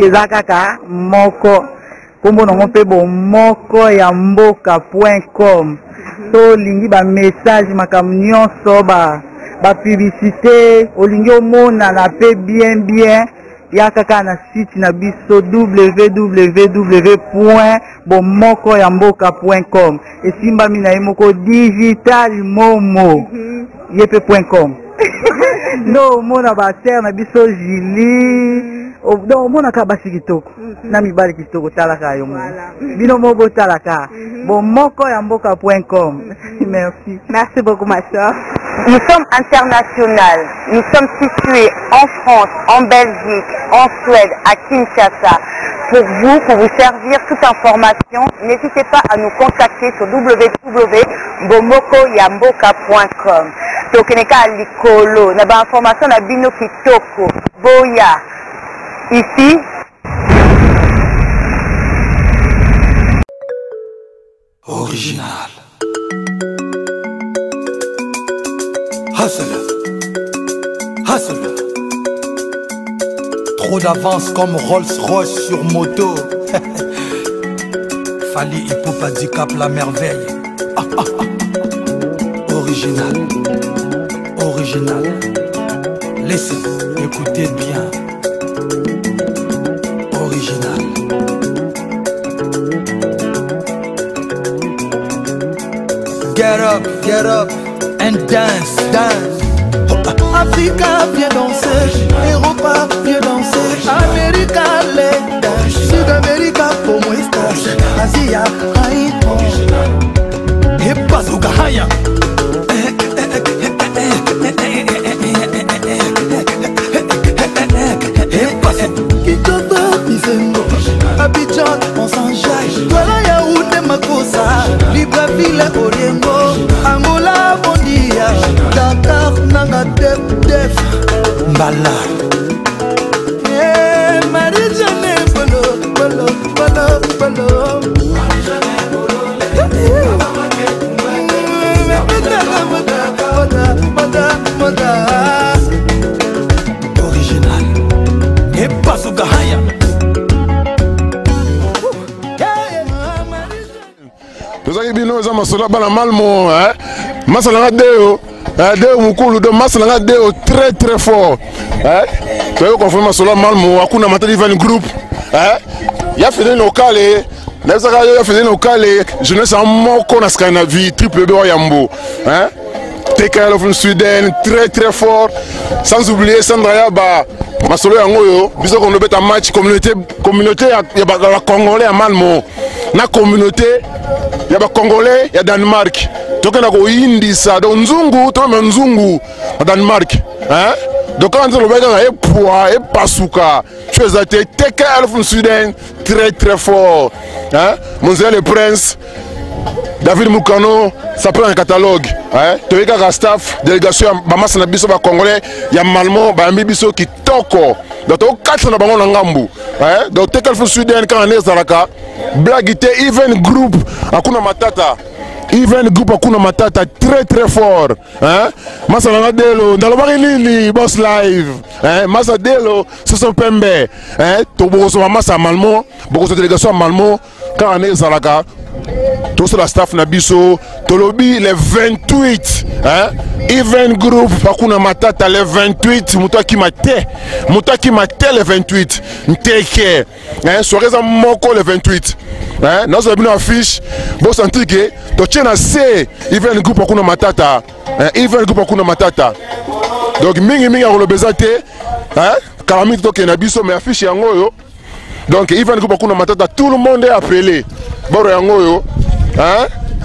eza kaka moko kombo nango mpe bomoko ya mboka.com to lingi ba message makambo nyonso ba publicité olingi omonana mpe bien ya kaka na site na biso www.bomokoyamboka.com esimbami na ye moko digital momo ye mpe.com no mona ba ser na biso Julie donc mona ka basi kitoko na mibali kitoko talaka yo bino mobo talaka bomokoyamboka.com. Merci beaucoup ma soeur. Nous sommes internationaux. Nous sommes situés en France, en Belgique, en Suède, à Kinshasa. Pour vous servir toute information, n'hésitez pas à nous contacter sur www.bomokoyamboka.com. Tokeneka likolo, na ba information na bino kitoko, boya. Ici, original. Hustle. Hustle. Trop d'avance comme Rolls-Royce sur moto. Fali Hippopadi Cap la merveille. Original. Original. Laissez, écoutez bien. Original. Get up and dance, dance. Africa viens danser, Europa viens danser, America les dance, Sud America como estás, Asia haïto, et bazooka haya. Kitoko Bisengo, Abidjan on s'enjaille, Douala Yaoundé Makossa, Libreville Oriengo, Angola Bondia, Dakar Nanga Def Mbala. Marie-Jeanne Bolo, Bolo, Bolo, Bolo. Original. Et bazooka haya. Nous avons dit que nous avons malmo, Masalanga Deo, Deo Mukulu, de Masalanga Deo très très fort. Tu as confirmé Masola Malmo, Akuna Matali Van Group. Il y a fait local, il y a fait local, jeunesse en moko na Scandinavie, triple B Yambo. TKL of Sweden, très très fort. Sans oublier Sandra Yaba, Masolo Yangoyo, bisous qu'on a un match communauté, il y a la Congolais à Malmo. Na communauté, il y a des Congolais, il y a Danemark. Donc on a Indi ça, donc Nzungu, toi même Nzungu, au Danemark. Donc quand on a un poids, et Pasuka, tu es à TKL of Sweden, très très fort. Monsieur le Prince, David Moukano, ça prend un catalogue. Tu es un staff, délégation, Bamas Nabiso, Congolais, il y a Malmo, Bamibiso qui toko. Donc tu as 4 na bango na ngambu. Donc TKL of Sweden, quand on est dans la cas, Blagité, Even Group, Akuna Matata. Even Group Akuna Matata, très très fort. Massa Delo, dans le Marilili, Boss Live. Massa Delo, ce sont Pembe. Toboso Massa Malmo, beaucoup de délégations à Malmo, quand on est dans la cas. Tout sur la staff Nabiso, Tolobi les 28, Even Group, Pakuna Matata les 28, Moutaki Mate les 28, Nteke, Soirée à Moko les 28. Nous avons une affiche, vous sentez que tu tiens à C, Even Group Pakuna Matata, Even Group Pakuna Matata. Donc, mingi a le bezate, Kalamit Toke Nabiso, mais affiche Yangoyo. Donc, Even Group Pakuna Matata, tout le monde est appelé. Boro Yangoyo,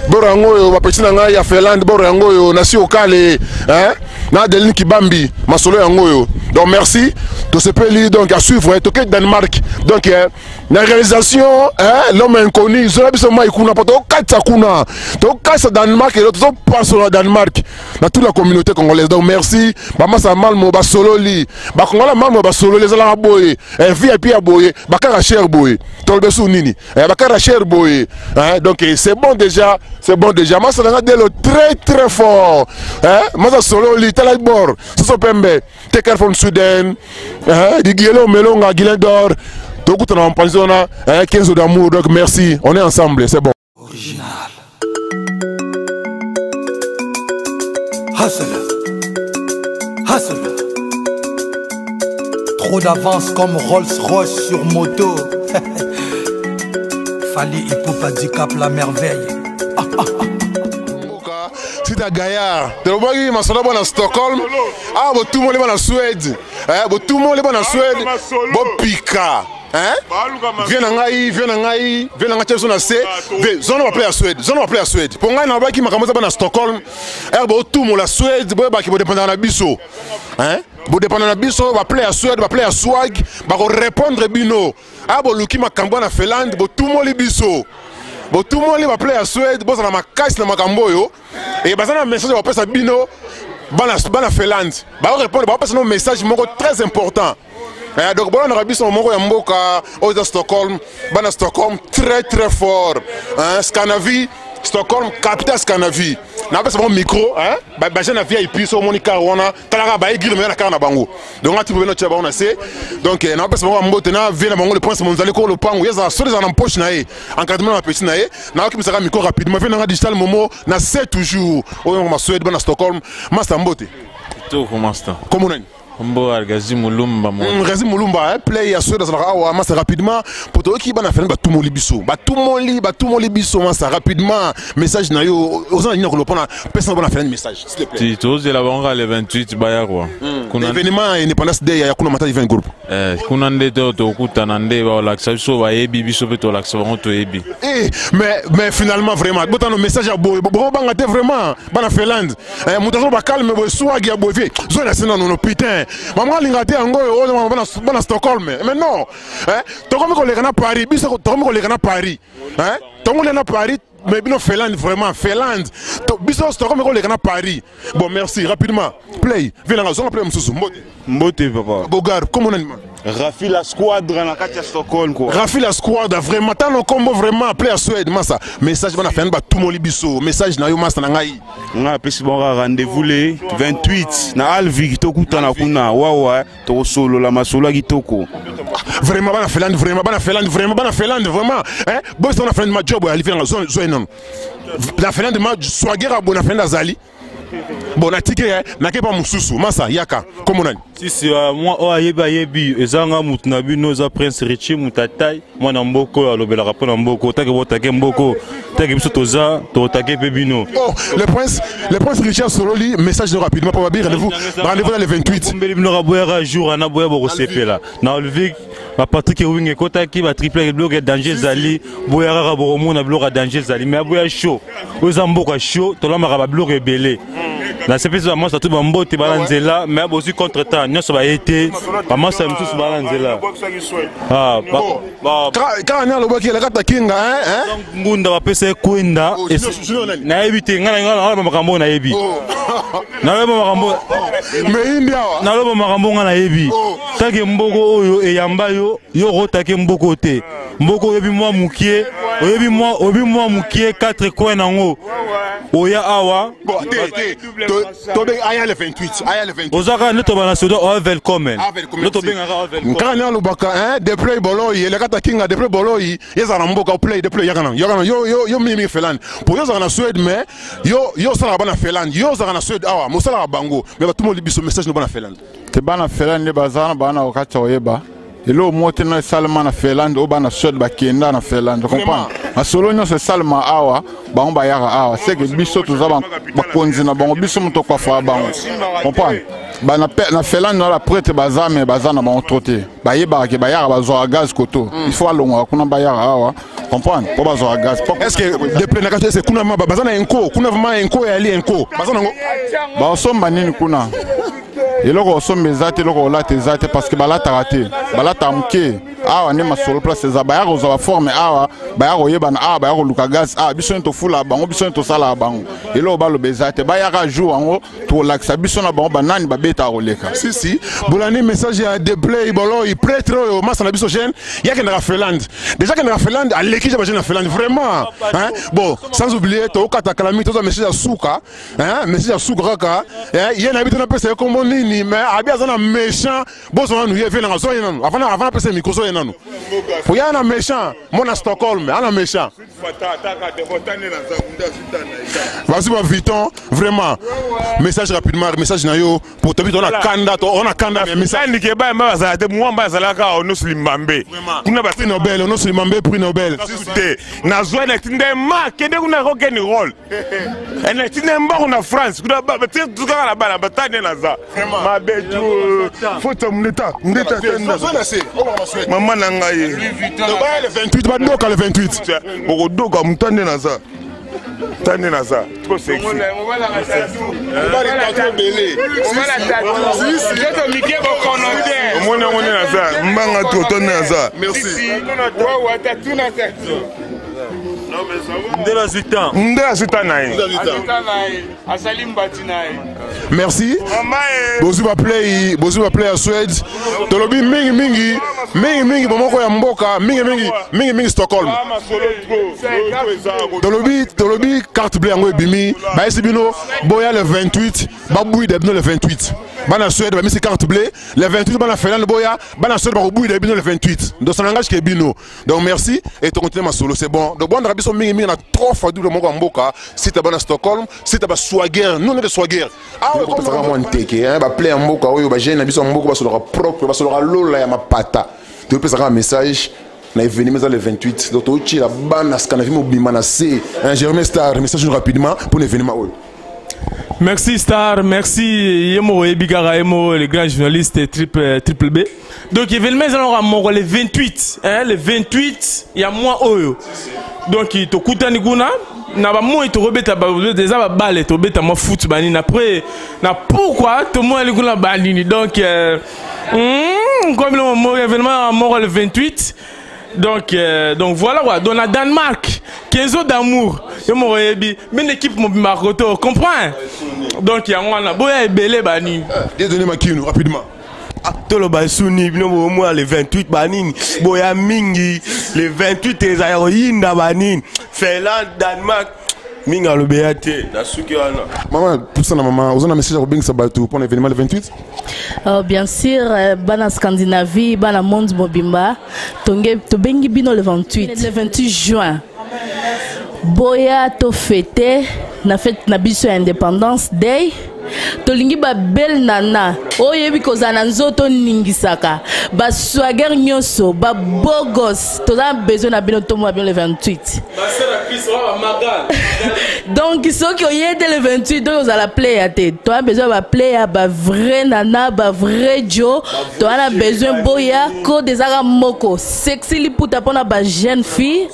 Boro Yangoyo, ma petite nanga ya Finlande, Boro Yangoyo, nasi okale, na Adeline Kibambi, Masolo Yangoyo. Donc merci, tout ce pays donc à suivre, Toké Danemark. Donc la réalisation, l'homme inconnu, Zola Bissoma Ikuna, pas to katsa kuna, to katsa Danemark et l'autre passe au Danemark, dans toute la communauté congolaise. Donc merci, Bamasa Malmo, Basolo li, Bakongola Malmo, Basolo les ala boye, VIP à boye, Bakara cher boye, Tolbesu nini, Bakara cher boye. Donc c'est bon déjà, Massa Delo très très fort, Massa Solo li, Talakbor, Soso Pembe, TKL from Sweden, Digielo Melonga, Guilin d'Or. Tout en pension, 15 d'amour, donc merci. On est ensemble, c'est bon. Original. Hustle. Hustle. Trop d'avance comme Rolls-Royce sur moto. Fali Hippopadicap la merveille. C'est à Gaillard. Tu vois que ma soeur est à Stockholm. Ah, tout le monde est en Suède. Tout le monde est en Suède. Bon pika. Viens en Haïti, viens en Haïti, viens en Haïti, zone va plaire à Suède, zone va plaire à Suède. Pour moi, il y a qui m'a commencé à Stockholm. Tout le monde la Suède, qui va dépendre de la biso. Vous dépendez de la biso, va plaire à Suède, va plaire à Swag, va répondre à Bino. Ah, bon, Luki m'a cambo en Finlande, tout le monde est biso. Bon, tout le monde va plaire à Suède, bon, ça m'a cassé dans ma cambo. Et bah, ça a un message va passer à Bino, en Finlande. Va répondre, va passer un message très important. Donc, bon, on a vu son mot à Stockholm, à Stockholm très très fort. Scandinavie, Stockholm, capitale Scandinavie. Na pas mon micro, j'ai un VIP sur mon carouana, Talara Baïgir, mais la carne bango. Donc, on a trouvé notre chabon assez. Donc, on a pas mon mot, on vient à bango, le point, c'est mon zaleko, le pan, où il y a sur les en poche, encadrement à petit naïe. On qui me sera micro rapidement, fait un digital momo, na 7 toujours. On m'a souhaité, à Stockholm, Master Mbote. Comment on est? Gazi Mulumba. Gazi Mulumba, play à ceux dans la awa, massa rapidement. Pour toi qui va faire tout mon libiso. Tout mon libiso, massa rapidement. Message na yo, aux gens qui ne personne va faire un message. S'il te plaît. Tu oses la banque le 28 Bayarwa. L'événement Independence Day, il y a Kuna Mata event group. Kunande to kutanande ba laksa so ba ebi biso beto laksa ba to ebi. Mais finalement vraiment, botan no message à boy, bon bangate vraiment, bana Finlande. Mutazo ba calme bo swag ya boy vie. Zona sina no putain. Maman lingate ango bana Stockholm. Mais non. Toko me ko le na Paris, biso toko me ko le na Paris. Toko le na Paris. Mais bien Finlande vraiment, Finlande. Biso Stockholm me ko le na Paris. Bon merci rapidement. Play, viens la zone play msusu. Mbote papa. Bogar, comment on est? Rafi la squadre na kati ya Stockholm quoi. Rafi la squadre vraiment tant le combo vraiment play à Suède massa. Message bana fait ba tout mon libiso. Message na yo massa na ngai. On pesi bon rendez-vous le 28 na Alvik to kutana kuna wawa to solo la masolo kitoko. Vraiment bana Finlande vraiment bana Finlande vraiment boy on a fait ma job ali faire la zone non. La Finlande ma swagera bona Finlande azali. Bon, na tike na kepa mususu masa yaka comme on a si moi o ayeba yebi ezanga mutuna bino za prince Richie mutatai moi na mboko alobela rapport na mboko take botake mboko take biso toza to take pe bino. Oh le prince Richard Sololi message de rapidement pour babir rendez-vous dans le 28 mbeli bino raboya jour na boya boko sepela na Olvik ba Patrick Winge kotaki ba triple bloc danger zali boya raboro mona bloc danger zali mais boya show oza mboko show to la mara ba bloc rebelle. La CPC va manger tout bambo te balanzela mais aussi contre temps nous ça va été maman ça tous balanzela ah quand on a le boki la kata kinga ngunda va pesa kwenda na ebite ngana makambo na ebi na makambo mais india na lo makambo ngana ebi take mboko oyo eyamba yo rotake mboko te mboko yebi moi mukie oyebi moi mukie 4 coins nango oya awa aya le 28 ozaka neto bana sodo welcome neto bengaka welcome kana lubaka depuis bolo yi le kata kinga depuis bolo yi yeza na mboka play depuis yakana yo mimi Finlande pour yo za na Suède mais yo sala bana Finlande yo za na Suède awa mosala bango mais ba tout le monde biso message no bana Finlande te bana Finlande bazana bana okacha oyeba elo mote na salma na Finlande obana Suède ba kenda na Finlande comprends a solo nyonso salma awa bango ba yaka awa c'est que biso toza ba konzi na bango biso moto kwa fa bango comprends bana na Finlande na prêtre bazame bazana ba ontroté ba yeba ke ba yaka bazo gaz koto il faut alonga kuna ba yaka awa comprends pour bazo gaz est-ce que depuis na kato c'est kuna ma bazana enko kuna vraiment enko ya ali enko bazana ngo ba osomba nini kuna eloko osomba ezate eloko olata ezate parce que balata raté balata muke awa ne masolo place za ba yaka za forme awa ba yaka oyeba na awa ba yaka luka gaz biso to fula bango biso to sala bango et là balo bezate ba yaka jour ango to laksa biso na bango banani ba beta roleka si bolani message ya de play bolo il prêtre au massa na biso jeune ya que na Finlande déjà que na Finlande à l'équipe de jeune Finlande vraiment hein bon sans oublier to kata kalami to message ya suka hein message ya suka ka il y a habité na pesa comme nini mais abia zana méchant bozo nous y vient na zo yena avant pesa micro zo yena faut y a un méchant mon à Stockholm un méchant vas-y ma Viton vraiment message rapidement message na yo pour te on a candidat message ni ke ba ma za de moi ba za la ka ono slimambe kuna ba prix Nobel ono slimambe prix Nobel na zo na tinde ma kende kuna ko geni role ene tinde mba na France kuna ba tu ka la ba ba tane na za ma betu faut mneta tena mama na ngai le 28 ba doka le 28 oko doka mutane na za tane na za trop sexy on na za mbanga to tane na za merci merci bozu va play à Suède tolobi mingi bomoko ya mboka mingi Stockholm tolobi carte bleue yango ebimi ba esibino boya le 28 babui de bino le 28 bana Suède ba misi carte bleue le 28 bana Finlande boya bana Suède ba boui de bino le 28 donc ça n'engage que bino donc merci et tu continues ma solo c'est bon donc bon rabiso mingi na 3 fois double moko mboka si tu bana Stockholm si tu ba Swagger nous on est de Swagger on peut faire moi nteke hein ba play mboka oyo ba jeune biso mboka ba solo propre ba solo lola ya mapata tu peux faire un message na événement le 28 donc tu la bana scandinavie mobima na C un Germain Star message rapidement pour l'événement. Merci Star, merci Yemo Ebigara Yemo, le grand journaliste triple B. Donc événement alors le 28, hein, le 28 il y a moi Oyo. Donc il te coûte niguna na ba moi to robeta ba déjà ba balle to beta moi foot banini après na pourquoi to moi niguna banini donc comme le moment événement mort le 28. Donc voilà quoi. Dans la Danemark, 15 ans d'amour. Mais l'équipe m'a roto, comprends? Donc il y a un boya et belé bani. Désolé Makino, rapidement. Tolo basuni bino moi le 28 banin boya mingi le 28 les aéroïnes da banin Finlande Danemark minga lo beate na suki wana maman pour ça na maman vous en a message Robin Sabatu pour l'événement le 28. Bien sûr bana Scandinavie bana monde mobimba tongé to bengi bino le 28 juin boya to fêter na fête na biso Independence Day tolingi ba belle nana oyebi kozana nzoto ningisaka ba Swagger nyoso ba bogos to a besoin na bino to mo bien le 28 donc ceux qui oyede le 28 donc vous allez play à tête toi besoin ba play à ba vrai nana ba vrai Joe toi a besoin boya ko desaka moko sexy li puta pona ba jeune fille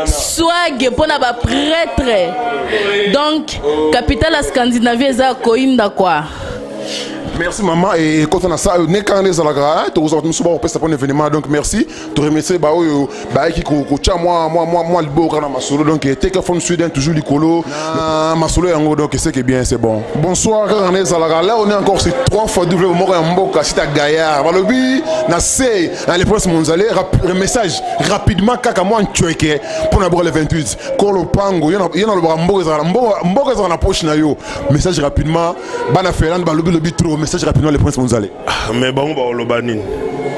Swag pona ba prêtre donc capitale Scandinavie eza koinda quoi. Merci maman et quand on a ça ne quand les alaga tu vous nous souvent pour un événement donc merci te remercier ba oyo ba qui coacha moi le beau kana masolo donc take from Sweden toujours licolo masolo yango donc c'est que bien c'est bon. Bonsoir quand les alaga là on est encore sur 3 fois double moko mboka c'est à Gaillard balobi na c'est dans les princes monzalé message rapidement kaka moi ntweke pour na le 28 kolo pango yana le mboka za na poche na yo message rapidement bana Finlande balobi lobi trop message rapidement les princes monzalé mais bango ba olobanini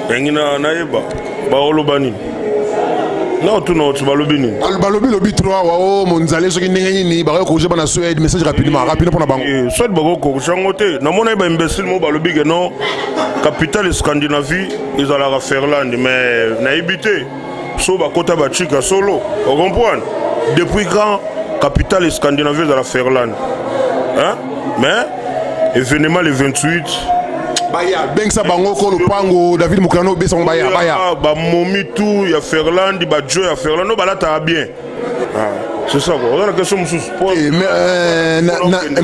ngina naeba ba olobanini non tout non tu balobini balobi lobi 3 wao monzalé soki ndenge ni ba ko je bana Suède message rapidement pour na bango Suède ba ko changote na mona ba imbécile mo balobi que non capitale Scandinavie ils allaient à Finlande mais na habité so ba kota ba chika solo on comprend depuis quand capitale Scandinavie ils allaient à Finlande hein mais événement le 28 baya bengsa bango ko lopango David Mukano besa baya ba momi tout ya Finlande ba Joe ya Finlande no balata bien C'est ça quoi. On a la question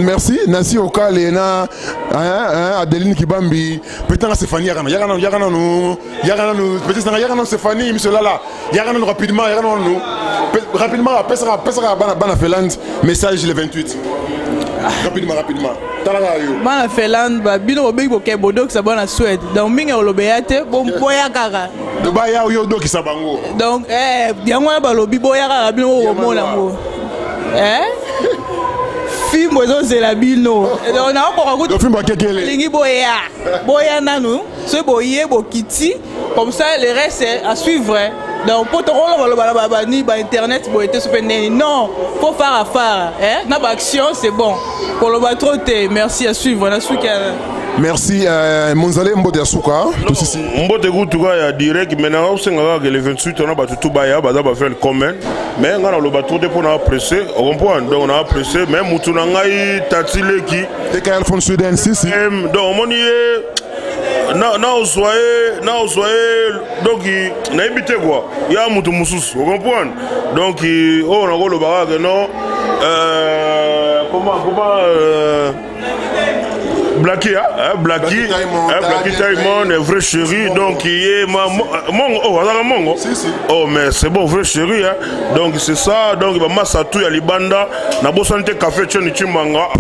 merci. Nancy Okal et Adeline Kibambi. Peut-être Stéphanie Yagana nous. Peut-être Yagana Stéphanie, monsieur Lala. Yagana nous rapidement. Rapidement, Pessera Bana Feland. Message le 28. Rapidement. Bana Feland, bino obi boke bodok sa bana Suède. Donc minga olobeyate bon boya kaka. De baya yo do ki sabango. Donc yango ba lobi boya kaka bino o mona mo. Film ozo zela bino. On a encore goût. Film ba kekele. Lingi boya nanu, ce boye bokiti comme ça le reste c'est à suivre. Donc pour te rendre ni internet pour être super non, faut faire affaire na action c'est bon. Pour le battre merci à suivre na suka. Merci Monzale Mbote Asuka. Mbote Goutuga ya direct maintenant c'est que le 28 on a battu tout baya ba faire le comment mais on a le battu de pour apprécier on comprend donc on a apprécié même mutuna ngai tatileki et quand Alphonse Suden si donc on y na osoye donc na éviter quoi il y a mutu mususu on comprend donc on a le baraque non comment Blacky Taimon est vrai chéri, donc il est Mongo. Oh mais c'est bon, vrai chéri, hein. Donc c'est ça, donc il va massatou ya libanda, na bosante café Chen Chimanga.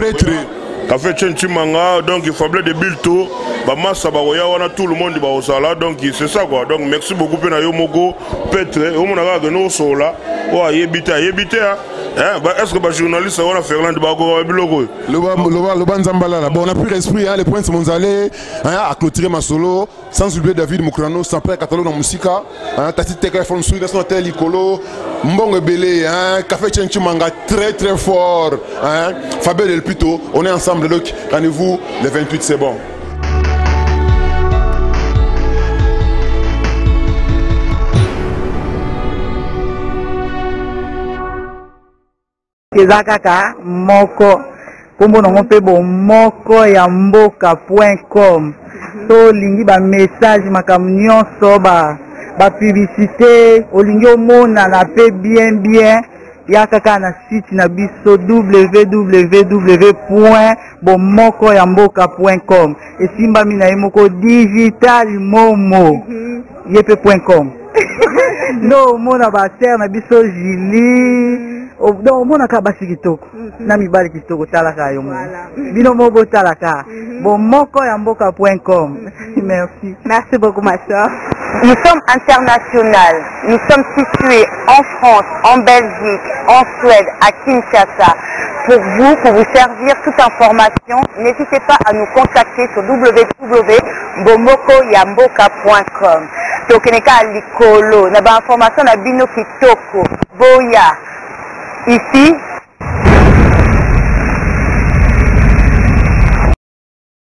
Café Chen Chimanga, donc il fallait des bilto, bah massa baroya wana tout le monde va au sala, donc c'est ça quoi. Donc merci beaucoup pena yo mogo Petre, au mon aga no sola, oh yebite hein. Est-ce que les journalistes ont fait un le Banzambala, bon, on a pris l'esprit, les points de Monzale, à clôturer ma solo, sans oublier David Moukrano, sans prêt Catalogne en musique, Tati Teka Fonsoui, National Tel Icolo, Mbongo Belé, Café Tchenchimanga, très très fort, Fabien Del Pito, on est ensemble, donc rendez-vous le 28, c'est bon. eza kaka moko kombo nango mpe bomoko ya mboka.com tolingi bamessage makambo nyonso bapublicité olingi omonana mpe bien ya kaka na site na biso www.bomokoyamboka.com esimbami na ye moko digital momo ye mpe .com no omona batere na biso Julie donc mona ka basi kitoko na mibali kitoko talaka yo bino mobo talaka bomokoyamboka.com. Merci beaucoup ma soeur. Nous sommes internationales, nous sommes situés en France, en Belgique, en Suède, à Kinshasa. Pour vous servir toute information, n'hésitez pas à nous contacter sur www.bomokoyamboka.com. Tokeneka likolo, na ba information na bino kitoko, boya. Ici,